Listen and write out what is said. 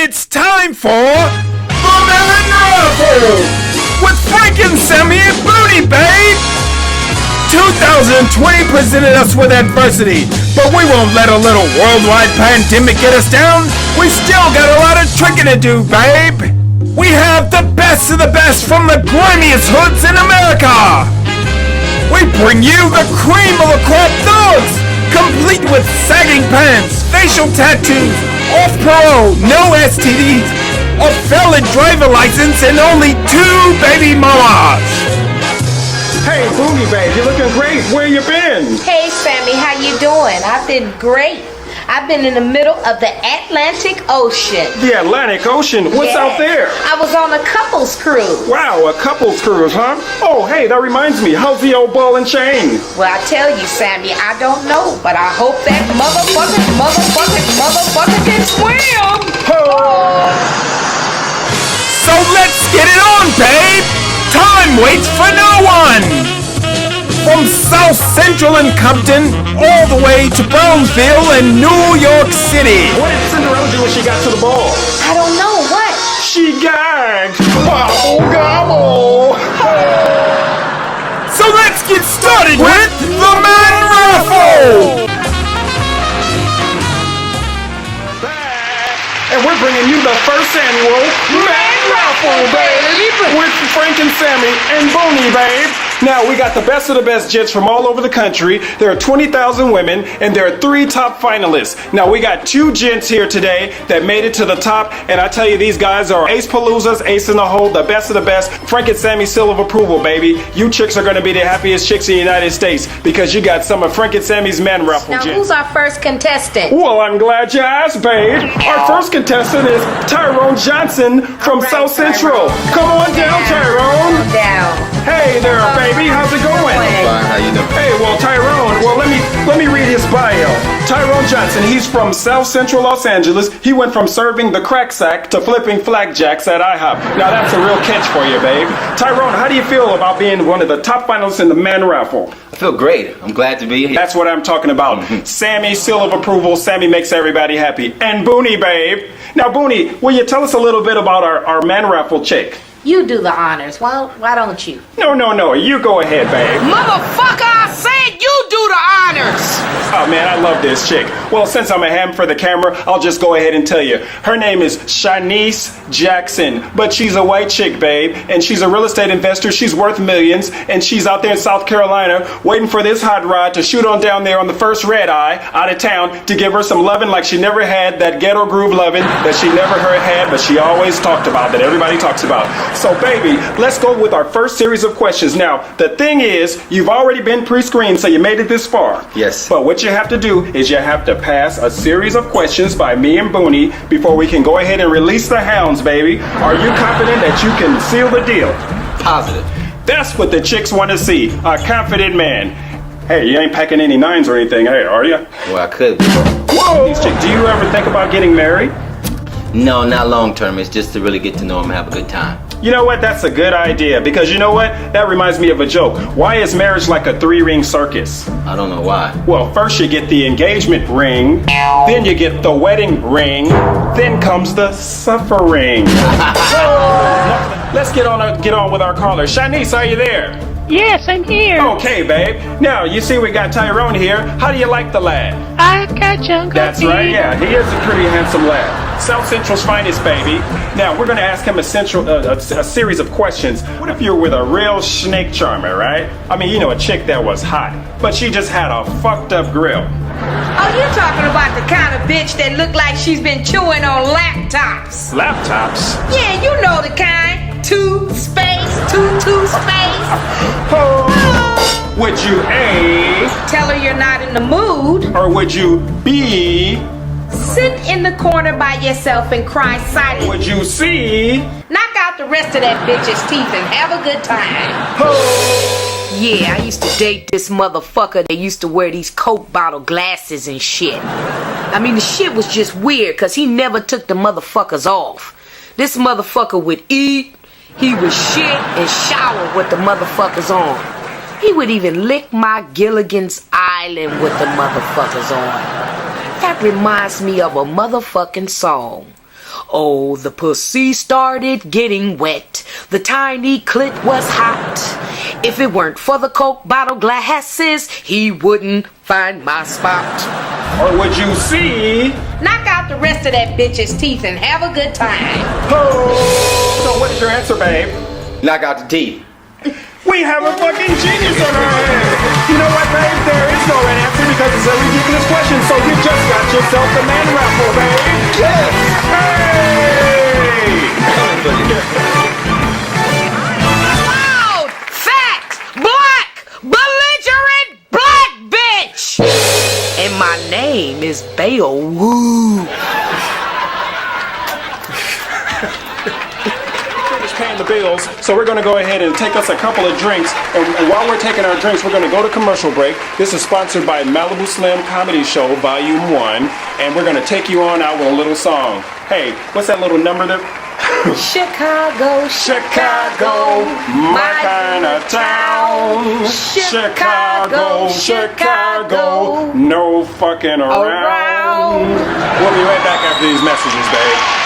It's time for The Man Raffle with Frankensammy and Booty Babe. 2020 presented us with adversity, but we won't let a little worldwide pandemic get us down. We still got a lot of tricking to do, babe. We have the best of the best from the grimiest hoods in America. We bring you the cream of the crop thugs, complete with sagging pants, facial tattoos, off parole, no STDs, a valid driver license, and only 2 baby mamas. Hey, Booty Babe, you're looking great. Where you been? Hey, Sammy, how you doing? I've been great. I've been in the middle of the Atlantic Ocean. The Atlantic Ocean? What's out there? I was on a couple's cruise. Wow, a couple's cruise, huh? Oh, hey, that reminds me. How's the old ball and chain? Well, I tell you, Sammy, I don't know, but I hope that motherfucker can swim. Oh. So let's get it on, babe. Time waits for no one. From South Central and Compton all the way to Brownsville and New York City. What did Cinderella do when she got to the ball? I don't know. What? She gagged. Gobble, gobble. So let's get started with The Man Raffle. And we're bringing you the first annual Man Raffle, babe, with Frankensammy and Booty Babe. Now, we got the best of the best jits from all over the country. There are 20,000 women, and there are 3 top finalists. Now, we got 2 gents here today that made it to the top, and I tell you, these guys are ace paloozas, ace in the hole, the best of the best. Frankensammy seal of approval, baby. You chicks are going to be the happiest chicks in the United States because you got some of Frankensammy's Man Raffle Now, gents. who's our first contestant? Well, I'm glad you asked, babe. Our first contestant is Tyrone Johnson from All right, South Central. Tyrone. Come on down, Tyrone. Down. Hey there, baby. How's it going? Fine, how you doing? Hey, well, Tyrone, let me read his bio. Tyrone Johnson, he's from South Central Los Angeles. He went from serving the crack sack to flipping flakjacks at IHOP. Now, that's a real catch for you, babe. Tyrone, how do you feel about being one of the top finalists in the Man Raffle? I feel great. I'm glad to be here. That's what I'm talking about. Sammy, seal of approval. Sammy makes everybody happy. And Booty, babe. Now, Booty, will you tell us a little bit about our Man Raffle chick? You do the honors. Well, why don't you? No. You go ahead, babe. Motherfucker, I said you do the honors! Oh, man, I love this chick. Well, since I'm a ham for the camera, I'll just go ahead and tell you. Her name is Shanice Jackson, but she's a white chick, babe, and she's a real estate investor. She's worth millions, and she's out there in South Carolina waiting for this hot rod to shoot on down there on the first red eye out of town to give her some loving like she never had, that ghetto groove loving that she never had, but she always talked about, that everybody talks about. So, baby, let's go with our first series of questions. Now, the thing is, you've already been pre-screened, so you made it this far. Yes. But what you have to do is you have to pass a series of questions by me and Booty before we can go ahead and release the hounds, baby. Are you confident that you can seal the deal? Positive. That's what the chicks want to see, a confident man. Hey, you ain't packing any 9s or anything, hey, are you? Well, I could be. Whoa! Chick, do you ever think about getting married? No, not long term. It's just to really get to know him and have a good time. You know what? That's a good idea, because you know what? That reminds me of a joke. Why is marriage like a 3-ring circus? I don't know why. Well, first you get the engagement ring, then you get the wedding ring, then comes the suffering. Let's get on with our caller. Shanice, are you there? Yes, I'm here. Okay, babe. Now, you see we got Tyrone here. How do you like the lad? I got you. That's right, yeah. He is a pretty handsome lad. South Central's finest, baby. Now, we're going to ask him a series of questions. What if you're with a real snake charmer, right? I mean, you know, a chick that was hot, but she just had a fucked up grill. Oh, you're talking about the kind of bitch that look like she's been chewing on laptops. Laptops? Yeah, you know the kind. Two space. Would you A, Tell her you're not in the mood. or would you B, Sit in the corner by yourself and cry silently. would you C? Knock out the rest of that bitch's teeth and have a good time. Yeah, I used to date this motherfucker that used to wear these Coke bottle glasses and shit. I mean, the shit was just weird because he never took the motherfuckers off. This motherfucker would eat, he would shit and shower with the motherfuckers on. He would even lick my Gilligan's Island with the motherfuckers on. That reminds me of a motherfucking song. Oh, the pussy started getting wet. The tiny clit was hot. If it weren't for the Coke bottle glasses, he wouldn't find my spot. Or would you see? Knock out the rest of that bitch's teeth and have a good time. Oh. So what is your answer, babe? Knock out the teeth. We have a fucking genius on our hands. You know what, babe? There is no right answer because it's a ridiculous question. So you just got yourself the man raffle, babe. Yes. Hey! Loud, fat, black, belligerent black bitch. And my name is Beowulf. Paying the bills, so we're going to go ahead and take us a couple of drinks, and while we're taking our drinks, we're going to go to commercial break. This is sponsored by Malibu Slimm Comedy Show Volume 1, and we're going to take you on out with a little song. Hey, what's that little number that... Chicago, Chicago, my kind of town. Chicago, Chicago, no fucking around. We'll be right back after these messages, babe.